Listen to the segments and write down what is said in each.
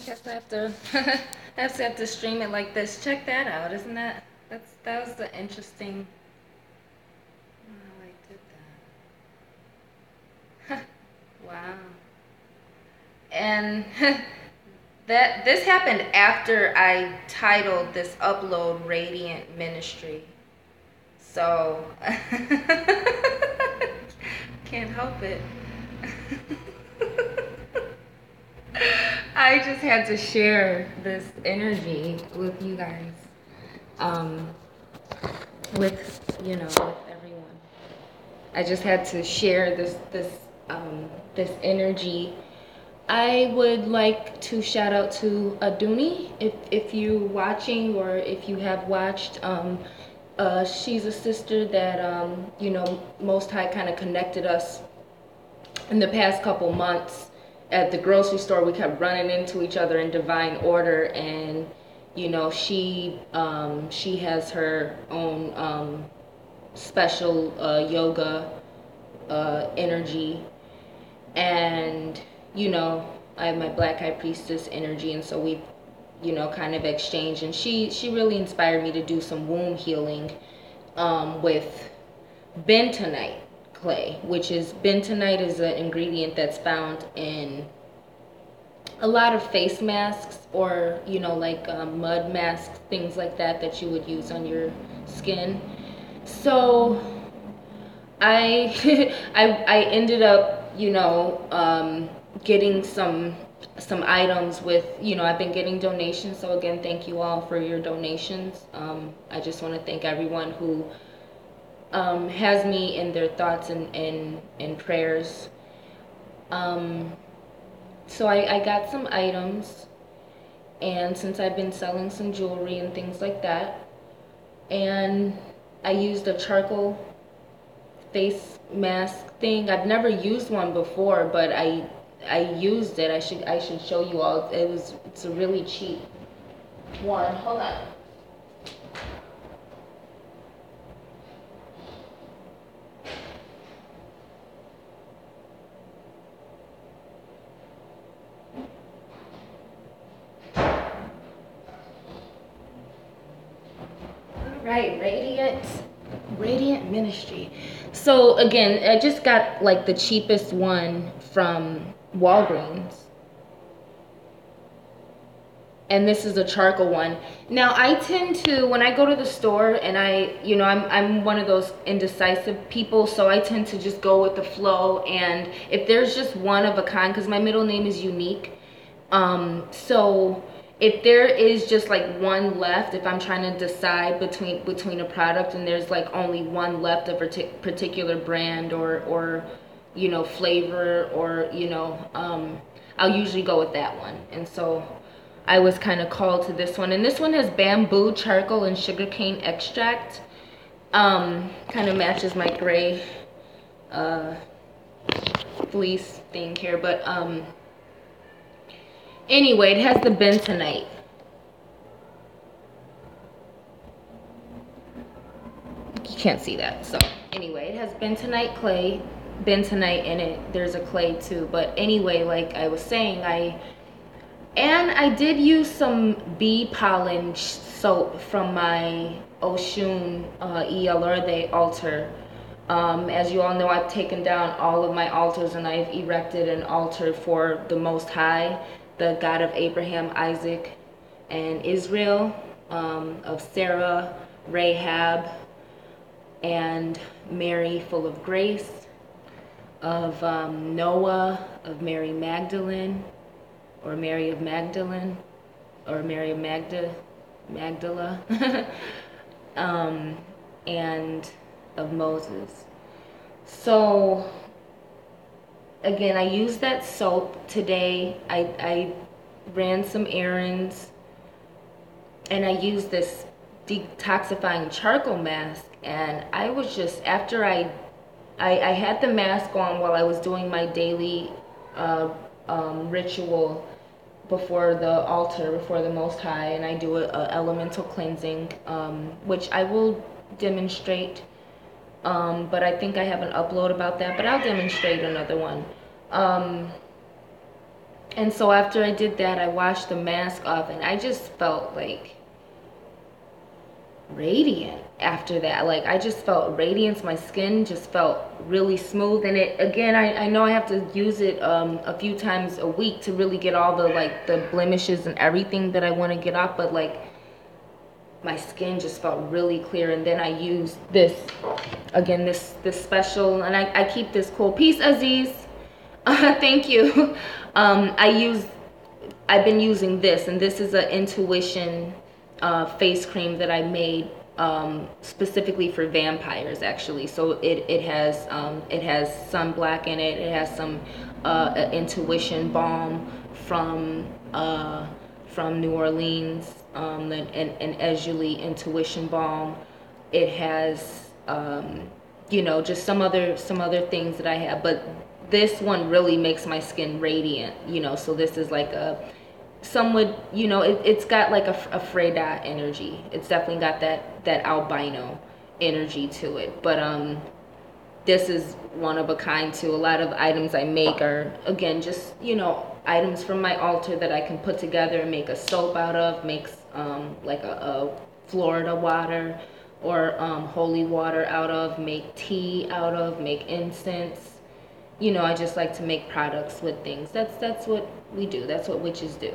guess I have to have to stream it like this. Check that out. Isn't that was the interesting how I did that. Wow. And that this happened after I titled this upload Radiant Ministry. So can't help it. I just had to share this energy with you guys. Um, with everyone. I just had to share this energy. I would like to shout out to Aduni if you're watching or if you have watched. She's a sister that Most High kind of connected us in the past couple months. At the grocery store, we kept running into each other in divine order, and she has her own special yoga energy, and I have my Black High Priestess energy, and so we kind of exchange, and she really inspired me to do some womb healing with bentonite clay, which is bentonite is an ingredient that's found in a lot of face masks, or mud masks, things like that you would use on your skin. So I I ended up getting some items with I've been getting donations. So again, thank you all for your donations. I just want to thank everyone who has me in their thoughts and prayers. So I got some items, and since I've been selling some jewelry and things like that, and I used a charcoal face mask thing. I've never used one before, but I used it. I should show you all. It's a really cheap one. Hold on. Right, Radiant Ministry. So again, I just got like the cheapest one from Walgreens, and this is a charcoal one. Now I tend to, when I go to the store, and I'm one of those indecisive people, so I tend to just go with the flow. And if there's just one of a kind, because my middle name is Unique, so if there is just like one left, if I'm trying to decide between a product, and there's like only one left of a particular brand or flavor, or I'll usually go with that one. And so I was kind of called to this one, and this one has bamboo, charcoal, and sugarcane extract. Kind of matches my gray fleece thing here, but anyway, it has the bentonite. You can't see that. So anyway, it has bentonite bentonite in it. There's a clay too. But anyway, like I was saying, I did use some bee pollen soap from my Oshun Ialorde altar. As you all know, I've taken down all of my altars, and I've erected an altar for the Most High, the God of Abraham, Isaac, and Israel, of Sarah, Rahab, and Mary full of grace, of Noah, of Mary Magdalene, or Mary of Magdalene, or Mary of Magdala, and of Moses. So again, I used that soap today. I ran some errands, and I used this detoxifying charcoal mask, and I was just, after I had the mask on while I was doing my daily ritual before the altar, before the Most High, and I do a elemental cleansing, which I will demonstrate, but I think I have an upload about that, but I'll demonstrate another one. And so after I did that, I washed the mask off, and I just felt like radiant after that. Like, I just felt radiance. My skin just felt really smooth. And it, again, I know I have to use it a few times a week to really get all the, like, the blemishes and everything that I want to get off. But, like, my skin just felt really clear. And then I used this, again, this special, and I keep this cool. Peace, Aziz. Thank you. I've been using this, and this is an intuition face cream that I made specifically for vampires, actually. So it has sunblock in it. It has some intuition balm from New Orleans, and Ezuli intuition balm. It has just some other things that I have, but this one really makes my skin radiant, so this is like some would, it's got like a Freda energy. It's definitely got that albino energy to it. But this is one of a kind too. A lot of items I make are, again, just, items from my altar that I can put together and make a soap out of, makes like a Florida water or holy water out of, make tea out of, make incense. I just like to make products with things. That's what we do. That's what witches do.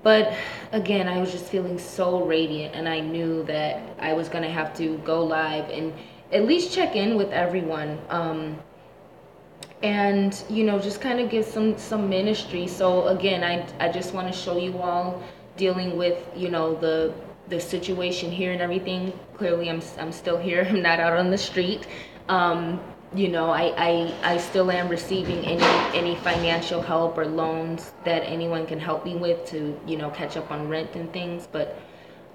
But again, I was just feeling so radiant, and I knew that I was going to have to go live and at least check in with everyone, and just kind of give some ministry. So again, I just want to show you all dealing with the situation here and everything. Clearly I'm still here. I'm not out on the street. I still am receiving any financial help or loans that anyone can help me with to, catch up on rent and things. But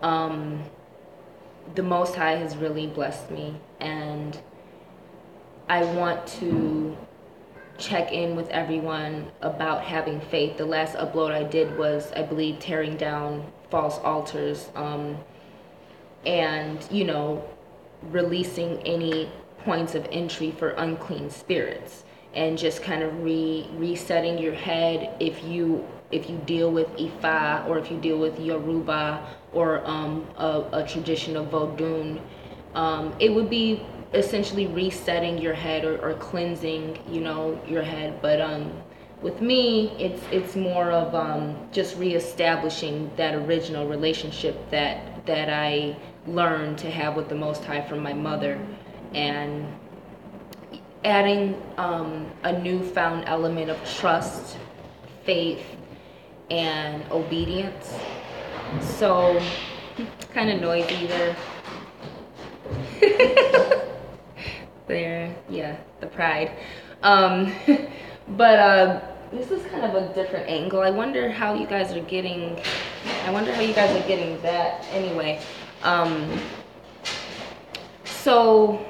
the Most High has really blessed me, and I want to check in with everyone about having faith. The last upload I did was, I believe, tearing down false altars, and, releasing any points of entry for unclean spirits, and just kind of resetting your head if you deal with Ifa, or if you deal with Yoruba, or a tradition of Vodun. It would be essentially resetting your head, or cleansing your head. But with me, it's more of just reestablishing that original relationship that I learned to have with the Most High from my mother, and adding a newfound element of trust, faith, and obedience. So, kind of noisy there. There, yeah, the pride. But this is kind of a different angle. I wonder how you guys are getting that. Anyway, so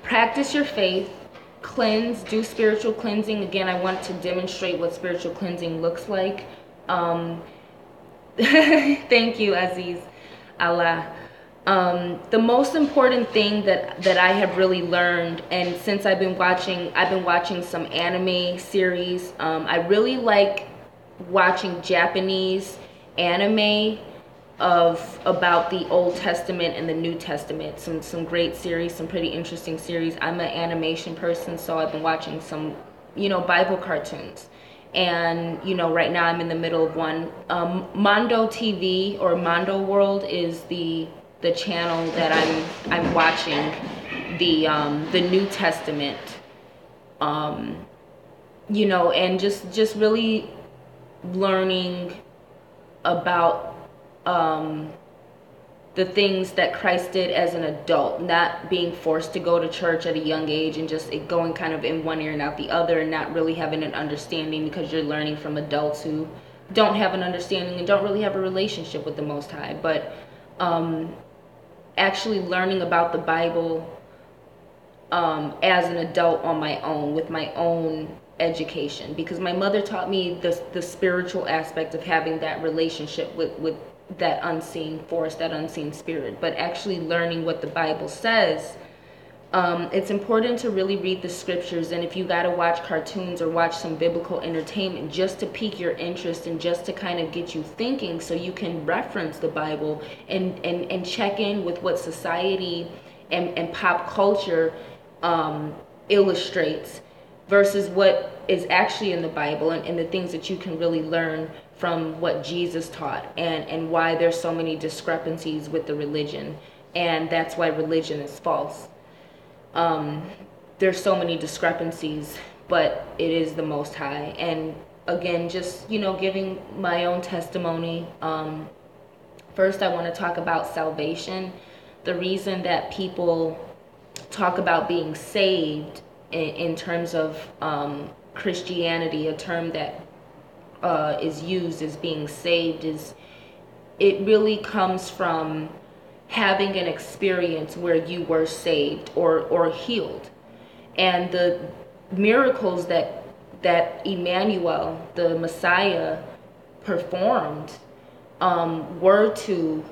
practice your faith, cleanse, do spiritual cleansing. Again, I want to demonstrate what spiritual cleansing looks like. Thank you, Aziz. Allah. The most important thing that I have really learned, and since I've been watching some anime series. I really like watching Japanese anime about the Old Testament and the New Testament. Some great series, some pretty interesting series. I'm an animation person, so I've been watching some Bible cartoons. And right now I'm in the middle of one. Mondo TV, or Mondo World, is the channel that I'm watching the New Testament, and just really learning about the things that Christ did as an adult, not being forced to go to church at a young age and just it going kind of in one ear and out the other, and not really having an understanding, because you're learning from adults who don't have an understanding and don't really have a relationship with the Most High. But actually learning about the Bible as an adult on my own, with my own education, because my mother taught me the spiritual aspect of having that relationship with that unseen force, that unseen spirit. But actually learning what the Bible says It's important to really read the scriptures, and if you got to watch cartoons or watch some biblical entertainment just to pique your interest and just to kind of get you thinking, so you can reference the Bible and check in with what society and pop culture illustrates versus what is actually in the Bible, and the things that you can really learn from what Jesus taught, and why there's so many discrepancies with the religion, and that's why religion is false. There's so many discrepancies, but it is the Most High. And again, just, giving my own testimony. First, I want to talk about salvation. The reason that people talk about being saved in terms of Christianity, a term that is used as being saved, is it really comes from having an experience where you were saved or healed. And the miracles that Emmanuel, the Messiah, performed were to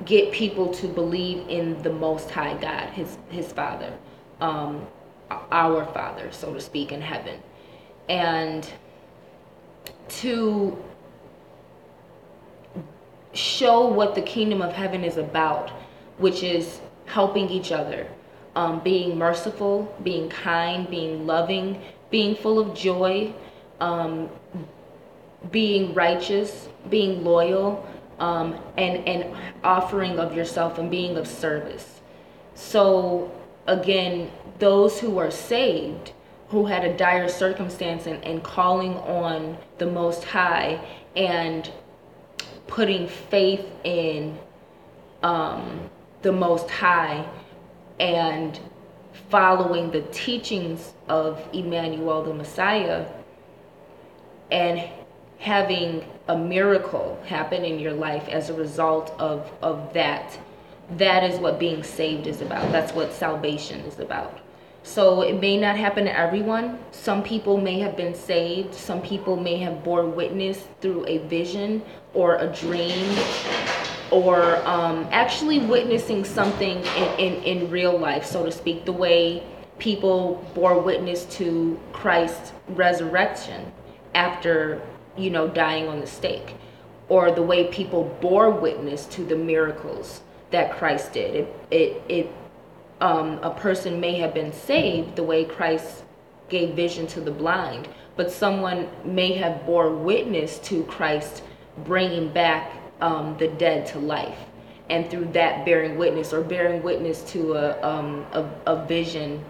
get people to believe in the Most High God, his Father, our Father, so to speak, in heaven. And to show what the kingdom of heaven is about, which is helping each other, being merciful, being kind, being loving, being full of joy, being righteous, being loyal, and offering of yourself and being of service. So again, those who are saved, who had a dire circumstance and calling on the Most High and putting faith in the Most High and following the teachings of Emmanuel, the Messiah, and having a miracle happen in your life as a result of that. That is what being saved is about. That's what salvation is about. So it may not happen to everyone. Some people may have been saved. Some people may have bore witness through a vision or a dream, or actually witnessing something in real life, so to speak, the way people bore witness to Christ's resurrection after, dying on the stake, or the way people bore witness to the miracles that Christ did. A person may have been saved the way Christ gave vision to the blind, but someone may have bore witness to Christ bringing back the dead to life, and through that bearing witness to a vision,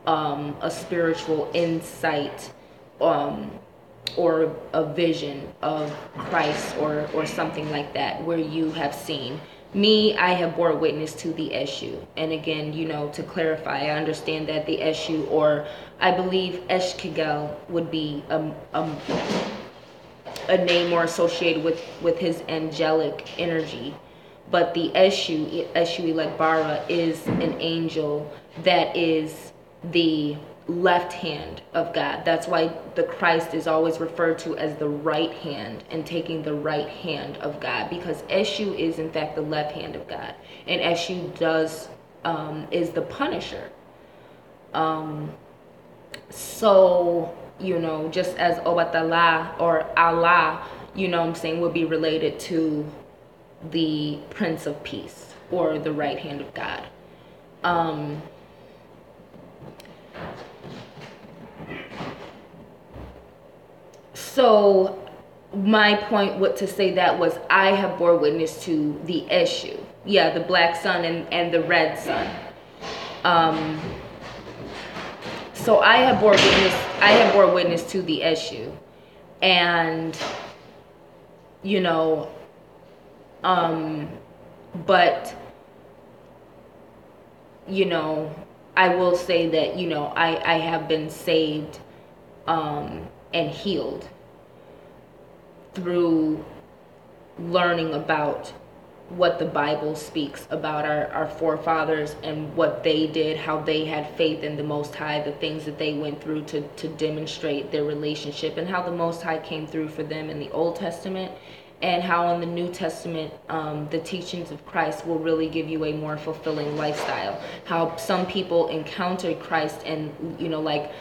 a spiritual insight, or a vision of Christ, or something like that, where you have seen. Me, I have bore witness to the Eshu. And again, to clarify, I understand that the Eshu, or I believe Eshkigel would be a name more associated with his angelic energy. But the Eshu Elegbara, is an angel that is the left hand of God. That's why the Christ is always referred to as the right hand, and taking the right hand of God, because Eshu is in fact the left hand of God, and Eshu is the punisher. So just as Obatala or Allah, would be related to the Prince of Peace, or the right hand of God. So my point to say that was, I have bore witness to the Eshu. Yeah, the black sun and the red sun. So I have bore witness to the Eshu. And but I will say that I have been saved and healed through learning about what the Bible speaks about our forefathers and what they did, how they had faith in the Most High, the things that they went through to demonstrate their relationship, and how the Most High came through for them in the Old Testament, and how in the New Testament, the teachings of Christ will really give you a more fulfilling lifestyle. How some people encountered Christ, and like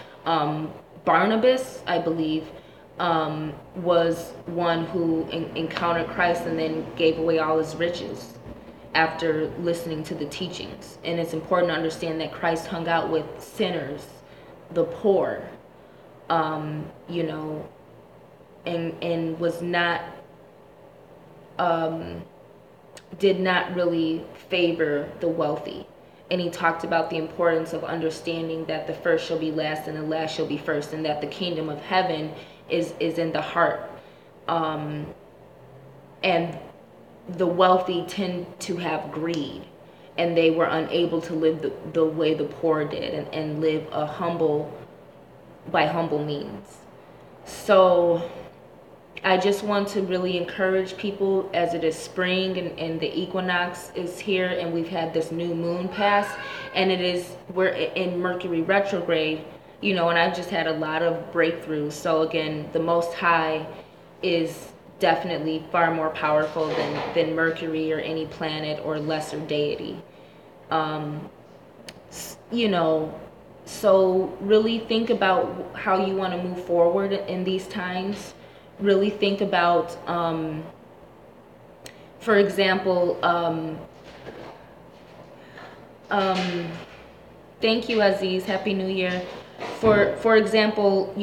Barnabas, I believe, was one who encountered Christ and then gave away all his riches after listening to the teachings. And it's important to understand that Christ hung out with sinners, the poor, and was not, did not really favor the wealthy. And he talked about the importance of understanding that the first shall be last and the last shall be first, and that the kingdom of heaven is in the heart. And the wealthy tend to have greed, and they were unable to live the way the poor did, and live by humble means. So I just want to really encourage people, as it is spring and the equinox is here, and we've had this new moon pass, and we're in Mercury retrograde, and I've just had a lot of breakthroughs. So again, the Most High is definitely far more powerful than Mercury or any planet or lesser deity. So really think about how you want to move forward in these times. Really think about, for example, thank you, Aziz. Happy New Year. For example,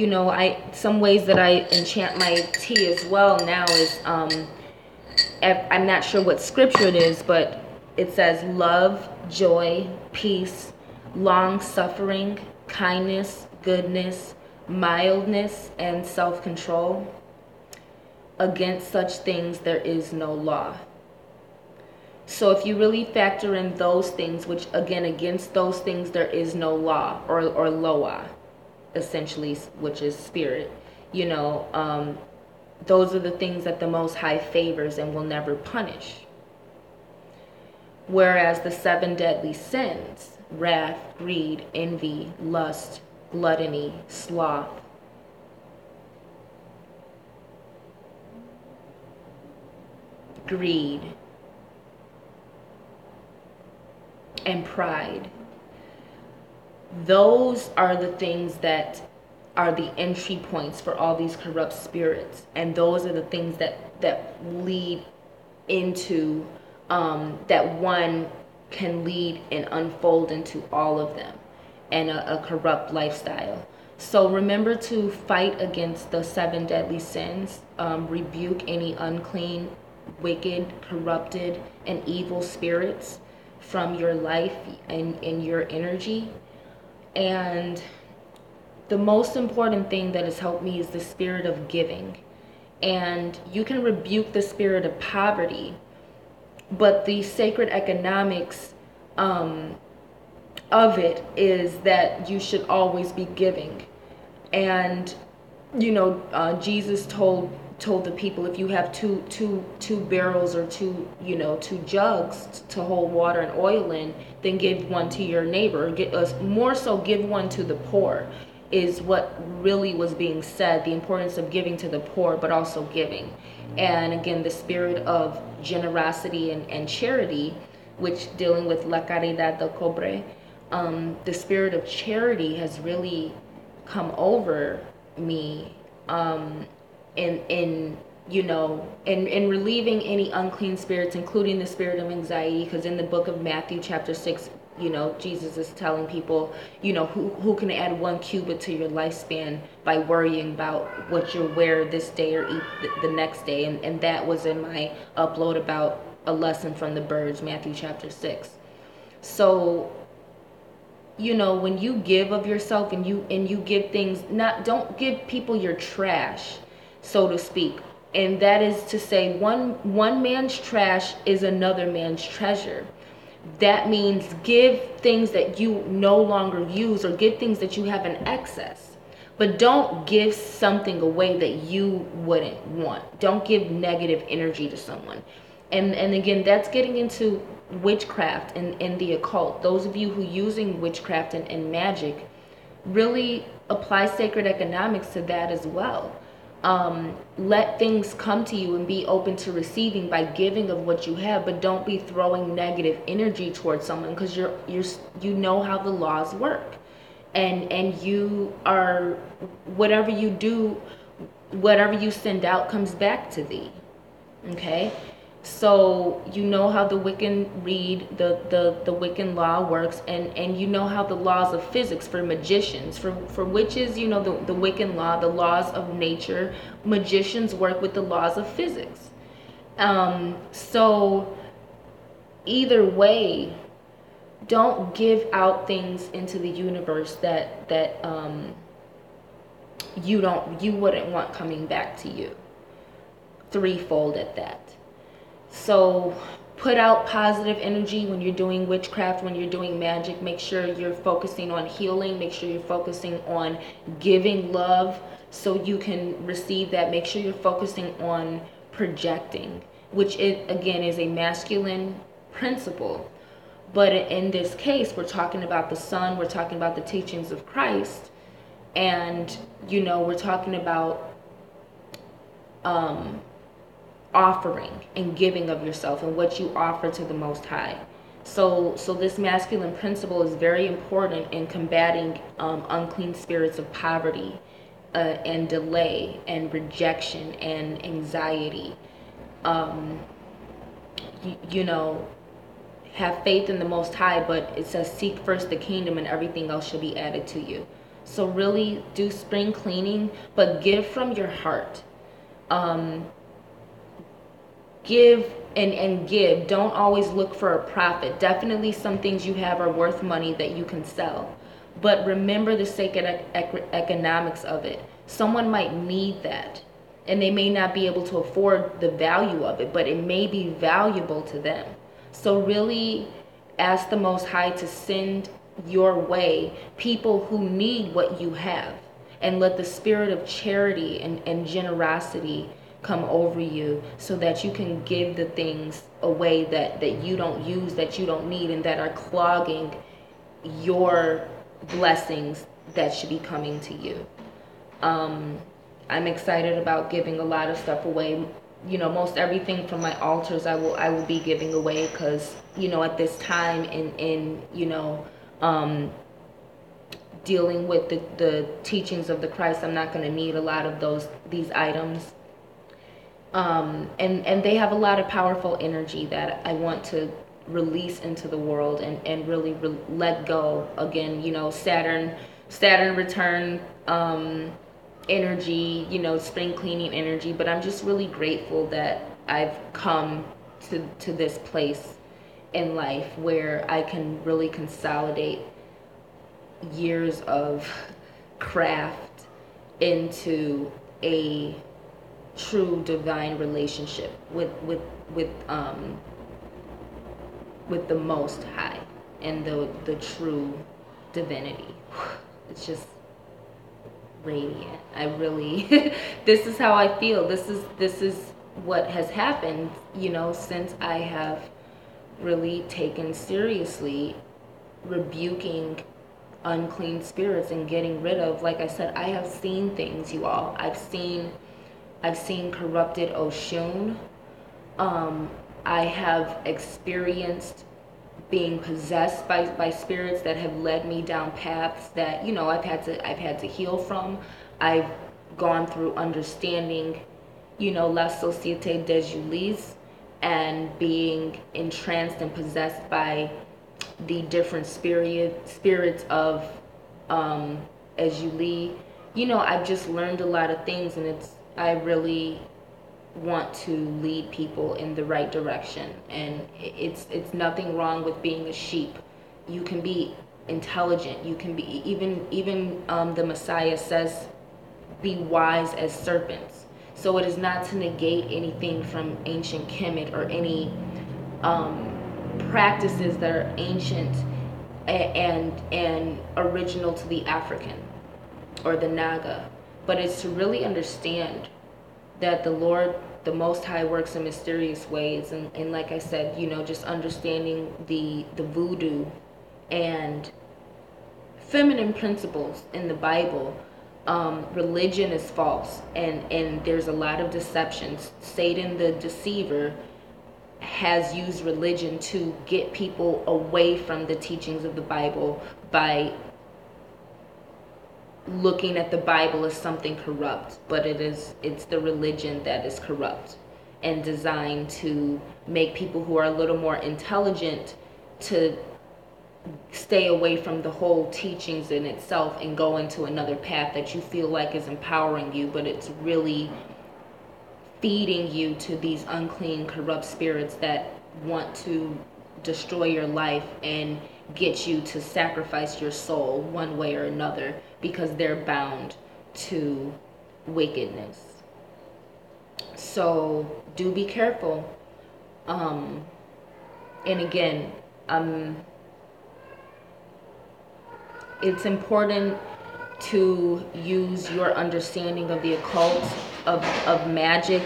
some ways that I enchant my tea as well now is, I'm not sure what scripture it is, but it says love, joy, peace, long suffering, kindness, goodness, mildness, and self-control. Against such things there is no law. So if you really factor in those things, which again, against those things there is no law, or loa, essentially, which is spirit, those are the things that the Most High favors and will never punish. Whereas the 7 deadly sins, wrath, greed, envy, lust, gluttony, sloth, greed, and pride, those are the things that are the entry points for all these corrupt spirits, and those are the things that lead into that one can lead and unfold into all of them, and a corrupt lifestyle. So remember to fight against the 7 deadly sins. Rebuke any unclean, wicked, corrupted, and evil spirits from your life and your energy. And the most important thing that has helped me is the spirit of giving. And you can rebuke the spirit of poverty, but the sacred economics of it is that you should always be giving. And Jesus told the people, if you have two barrels or two jugs to hold water and oil in, then give one to your neighbor. More so, give one to the poor, is what really was being said. The importance of giving to the poor, but also giving. And again, the spirit of generosity and charity, which dealing with la caridad del cobre, the spirit of charity has really come over me, in relieving any unclean spirits, including the spirit of anxiety. Because in the book of Matthew chapter 6, Jesus is telling people, who can add 1 cubit to your lifespan by worrying about what you'll wear this day or eat the next day. And that was in my upload about a lesson from the birds, Matthew chapter 6. So when you give of yourself and you give things, don't give people your trash, so to speak. And that is to say, one man's trash is another man's treasure. That means give things that you no longer use, or give things that you have in excess. But don't give something away that you wouldn't want. Don't give negative energy to someone. And again, that's getting into witchcraft and the occult. Those of you who using witchcraft and magic, really apply sacred economics to that as well. Let things come to you and be open to receiving by giving of what you have, but don't be throwing negative energy towards someone, because you know how the laws work, and you are, whatever you do, whatever you send out comes back to thee. Okay, so you know how the Wiccan read the Wiccan law works, and you know how the laws of physics for magicians, for witches, you know the Wiccan law, the laws of nature. Magicians work with the laws of physics. So either way, don't give out things into the universe that you wouldn't want coming back to you threefold at that. So put out positive energy when you're doing witchcraft, when you're doing magic. Make sure you're focusing on healing. Make sure you're focusing on giving love so you can receive that. Make sure you're focusing on projecting, which again is a masculine principle. But in this case, we're talking about the Son, we're talking about the teachings of Christ, and we're talking about offering and giving of yourself and what you offer to the Most High. So this masculine principle is very important in combating unclean spirits of poverty and delay and rejection and anxiety. Have faith in the Most High, but it says seek first the kingdom and everything else shall be added to you. So really do spring cleaning, but give from your heart. Give and give. Don't always look for a profit. Definitely some things you have are worth money that you can sell, but remember the sacred economics of it. Someone might need that, and they may not be able to afford the value of it, but it may be valuable to them. So really ask the Most High to send your way people who need what you have, and let the spirit of charity and generosity come over you so that you can give the things away that you don't use, that you don't need, and that are clogging your blessings that should be coming to you. I'm excited about giving a lot of stuff away. Most everything from my altars I will be giving away, because at this time in dealing with the teachings of the Christ, I'm not going to need a lot of these items. And they have a lot of powerful energy that I want to release into the world and really let go. Again, Saturn return energy, spring cleaning energy. But I'm just really grateful that I've come to this place in life where I can really consolidate years of craft into a true divine relationship with the Most High and the true divinity. It's just radiant. I really this is how I feel. This is what has happened, since I have really taken seriously rebuking unclean spirits and getting rid of. Like I said, I have seen things, you all. I've seen corrupted Oshun. I have experienced being possessed by spirits that have led me down paths that I've had to heal from. I've gone through understanding, La Société des Julies, and being entranced and possessed by the different spirits of Julie. I've just learned a lot of things, and I really want to lead people in the right direction. And it's nothing wrong with being a sheep. You can be intelligent. You can be even the Messiah says, be wise as serpents. So it is not to negate anything from ancient Kemet or any practices that are ancient and original to the African or the Naga, but it's to really understand that the Lord, the Most High, works in mysterious ways. And like I said, just understanding the voodoo and feminine principles in the Bible religion is false, and there's a lot of deceptions. Satan, the deceiver, has used religion to get people away from the teachings of the Bible by looking at the Bible as something corrupt, but it's the religion that is corrupt and designed to make people who are a little more intelligent to stay away from the whole teachings in itself and go into another path that you feel like is empowering you, but it's really feeding you to these unclean, corrupt spirits that want to destroy your life and get you to sacrifice your soul one way or another because they're bound to wickedness. So do be careful. And again, it's important to use your understanding of the occult, of magic,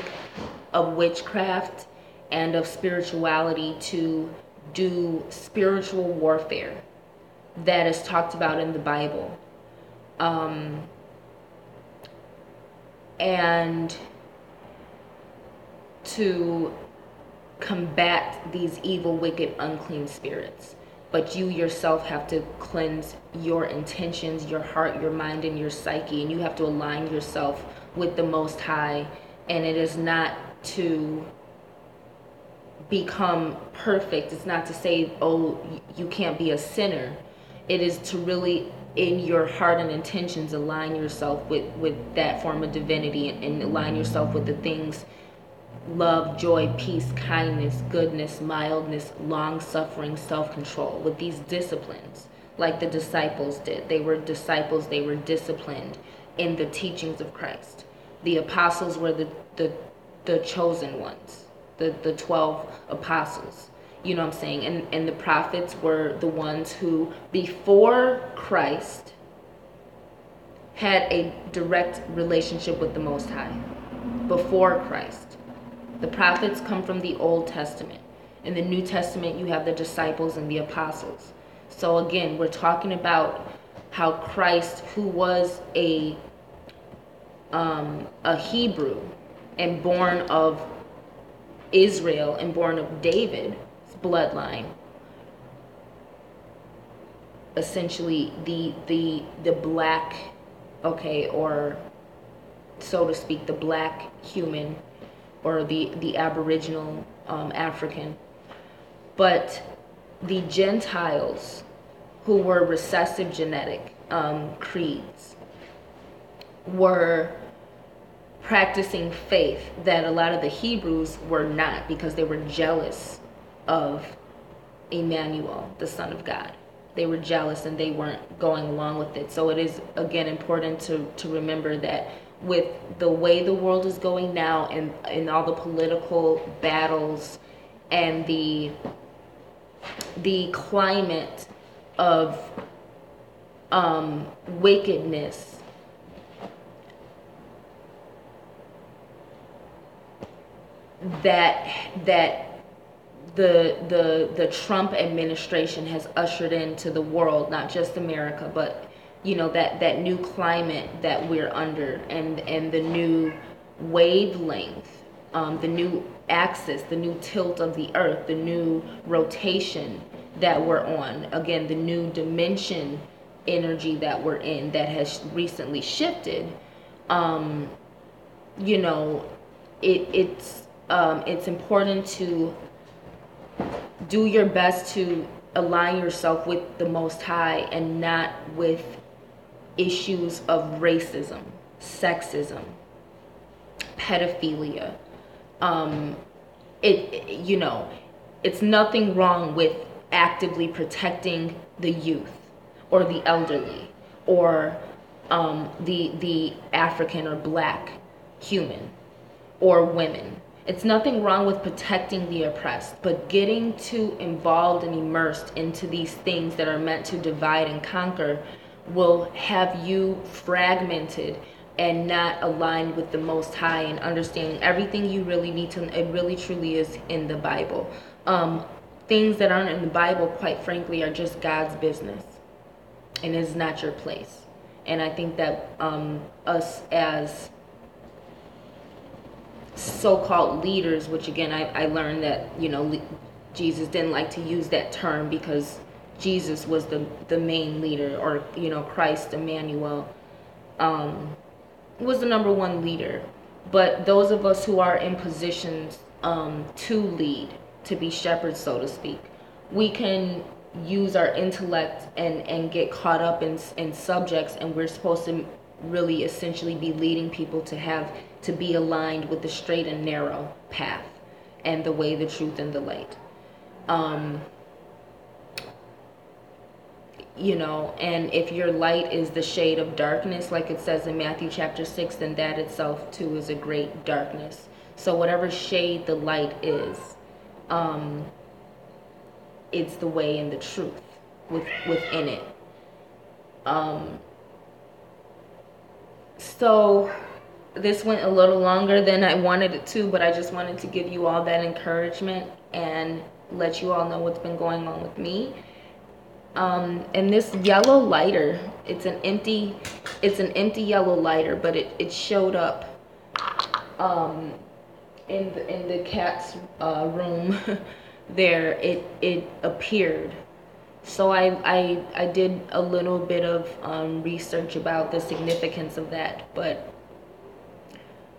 of witchcraft, and of spirituality to do spiritual warfare that is talked about in the Bible. And to combat these evil, wicked, unclean spirits. But you yourself have to cleanse your intentions, your heart, your mind, and your psyche. And you have to align yourself with the Most High. And it is not to become perfect. It's not to say, oh, you can't be a sinner. It is to really, in your heart and intentions, align yourself with that form of divinity and align yourself with the things: love, joy, peace, kindness, goodness, mildness, long-suffering, self-control, with these disciplines, like the disciples did. They were disciples, they were disciplined in the teachings of Christ. The apostles were the chosen ones, the 12 apostles. You know what I'm saying? And the prophets were the ones who, before Christ, had a direct relationship with the Most High. Before Christ. The prophets come from the Old Testament. In the New Testament, you have the disciples and the apostles. So again, we're talking about how Christ, who was a Hebrew and born of Israel and born of David's bloodline, essentially the black, or so to speak, the black human, or the Aboriginal African. But the Gentiles, who were recessive genetic creeds, were practicing faith that a lot of the Hebrews were not, because they were jealous of Emmanuel, the Son of God. They were jealous and they weren't going along with it. So it is, again, important to remember that with the way the world is going now, and all the political battles and the climate of wickedness, that the Trump administration has ushered into the world, not just America, but that new climate that we're under, and the new wavelength, the new axis, the new tilt of the earth, the new rotation that we're on, again, the new dimension energy that we're in that has recently shifted. It's important to do your best to align yourself with the Most High and not with issues of racism, sexism, pedophilia. It's nothing wrong with actively protecting the youth or the elderly or the African or black human or women. It's nothing wrong with protecting the oppressed, but getting too involved and immersed into these things that are meant to divide and conquer will have you fragmented and not aligned with the Most High and understanding everything you really need to. It really truly is in the Bible. Things that aren't in the Bible, quite frankly, are just God's business, and it's not your place. And I think that us as so-called leaders, which again I learned that, you know, Jesus didn't like to use that term because Jesus was the main leader, or, you know, Christ Emmanuel was the number one leader. But those of us who are in positions to lead, to be shepherds, so to speak, we can use our intellect and get caught up in subjects, and we're supposed to really essentially be leading people to be aligned with the straight and narrow path and the way, the truth, and the light. You know, and if your light is the shade of darkness, like it says in Matthew chapter 6, then that itself too is a great darkness. So whatever shade the light is, it's the way and the truth within it. So this went a little longer than I wanted it to, but I just wanted to give you all that encouragement and let you all know what's been going on with me. And this yellow lighter, it's an empty yellow lighter, but it showed up in the cat's room. There it appeared. So I did a little bit of research about the significance of that, but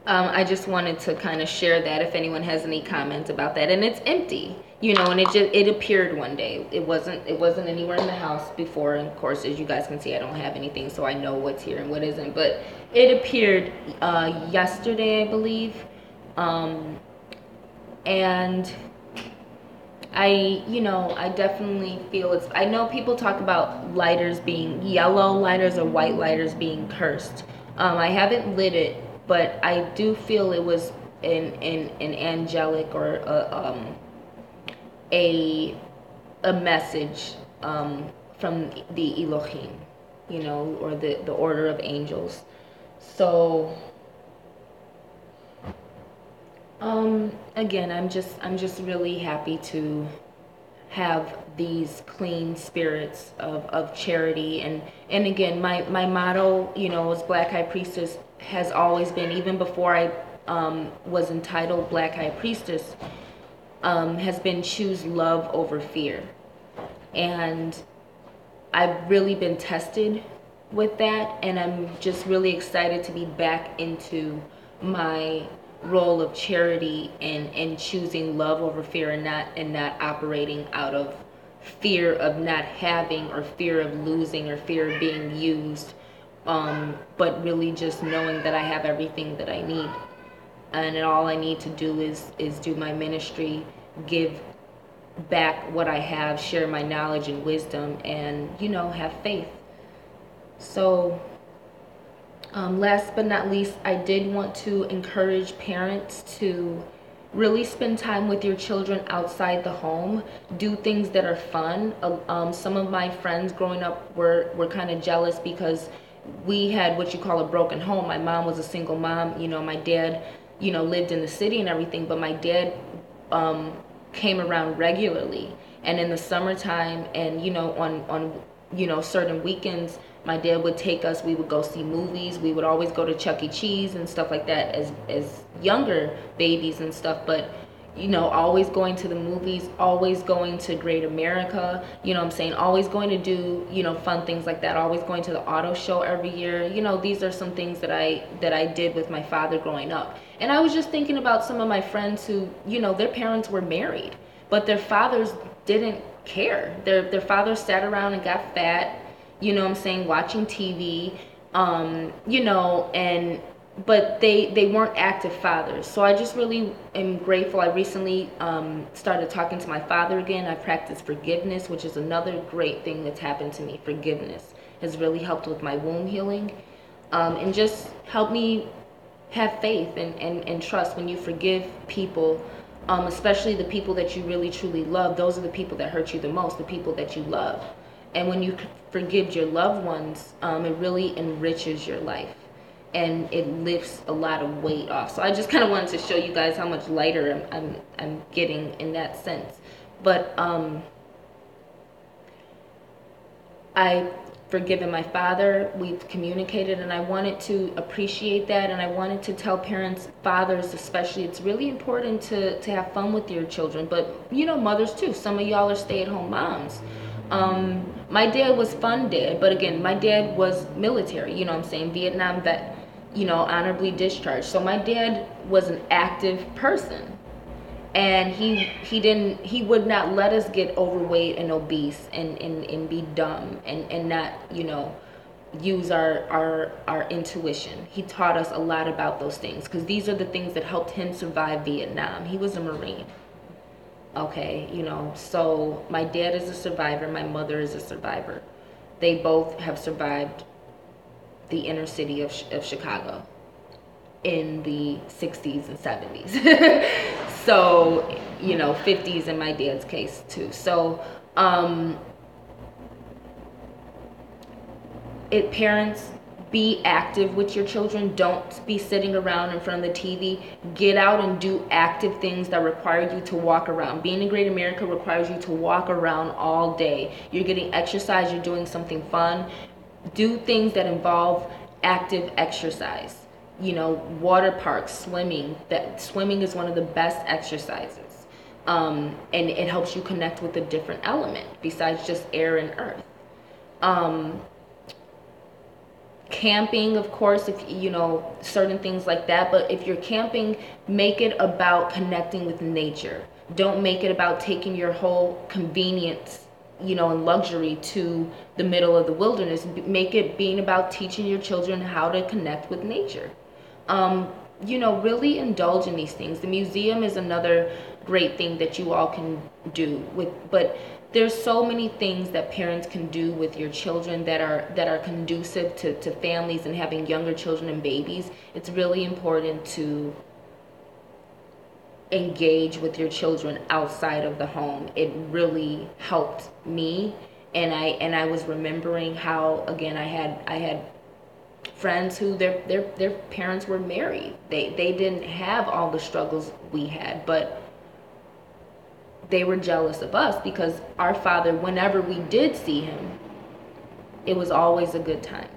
I just wanted to kind of share that if anyone has any comments about that. And it's empty, you know, and it appeared one day. It wasn't anywhere in the house before, and of course, as you guys can see, I don't have anything, so I know what's here and what isn't. But it appeared yesterday, I believe, and I definitely feel it's. I know people talk about lighters being yellow lighters or white lighters being cursed. I haven't lit it, but I do feel it was an angelic or a message from the Elohim, you know, or the order of angels. So again, I'm just really happy to have these clean spirits of charity, and again, my motto, you know, as Black High Priestess has always been, even before I was entitled Black High Priestess, has been choose love over fear. And I've really been tested with that, and I'm just really excited to be back into my role of charity and choosing love over fear, and not operating out of fear of not having, or fear of losing, or fear of being used, but really just knowing that I have everything that I need, and all I need to do is do my ministry, give back what I have, share my knowledge and wisdom, and, you know, have faith. So last but not least, I did want to encourage parents to really spend time with your children outside the home. Do things that are fun. Some of my friends growing up were kind of jealous because we had what you call a broken home. My mom was a single mom. You know, my dad, you know, lived in the city and everything, but my dad came around regularly. And in the summertime, and, you know, on you know, certain weekends, my dad would take us, we would go see movies, we would always go to Chuck E. Cheese and stuff like that as younger babies and stuff. But, you know, always going to the movies, always going to Great America, you know what I'm saying, always going to do, you know, fun things like that, always going to the auto show every year. You know, these are some things that I did with my father growing up. And I was just thinking about some of my friends who, you know, their parents were married, but their fathers didn't care. Their fathers sat around and got fat, you know what I'm saying, watching TV, you know, but they weren't active fathers. So I just really am grateful. I recently started talking to my father again. I practiced forgiveness, which is another great thing that's happened to me. Forgiveness has really helped with my womb healing, and just helped me have faith and trust. When you forgive people, especially the people that you really truly love, those are the people that hurt you the most, the people that you love. And when you forgive your loved ones, it really enriches your life, and it lifts a lot of weight off. So I just kind of wanted to show you guys how much lighter I'm getting in that sense. But I forgiven my father. We've communicated, and I wanted to appreciate that, and I wanted to tell parents, fathers especially, it's really important to have fun with your children, but mothers too. Some of y'all are stay-at-home moms. My dad was fun dad, but again, my dad was military, I'm saying, Vietnam vet, honorably discharged. So my dad was an active person. And he would not let us get overweight and obese and be dumb and not, use our intuition. He taught us a lot about those things, because these are the things that helped him survive Vietnam. He was a Marine. Okay, so my dad is a survivor, my mother is a survivor. They both have survived the inner city of Chicago in the 60s and 70s. So, 50s in my dad's case too. So, parents, be active with your children. Don't be sitting around in front of the TV. Get out and do active things that require you to walk around. Being in Great America requires you to walk around all day. You're getting exercise, you're doing something fun. Do things that involve active exercise. Water parks, swimming. Swimming is one of the best exercises. And it helps you connect with a different element besides just air and earth. Camping, of course, if certain things like that, but if you're camping, make it about connecting with nature. Don't make it about taking your whole convenience and luxury to the middle of the wilderness. Make it being about teaching your children how to connect with nature. Really indulge in these things. The museum is another great thing that you all can do but there's so many things that parents can do with your children that are conducive to families and having younger children and babies. It's really important to engage with your children outside of the home. It really helped me, and I was remembering how, again, I had friends who their parents were married. They didn't have all the struggles we had, but they were jealous of us because our father, whenever we did see him, it was always a good time.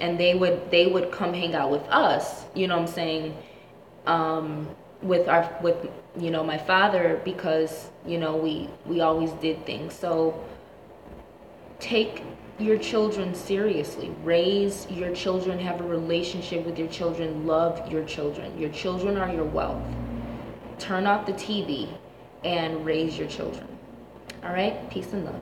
And they would come hang out with us, I'm saying, with my father, because we always did things. So take your children seriously. Raise your children, have a relationship with your children, love your children. Your children are your wealth. Turn off the TV and raise your children. All right? Peace and love.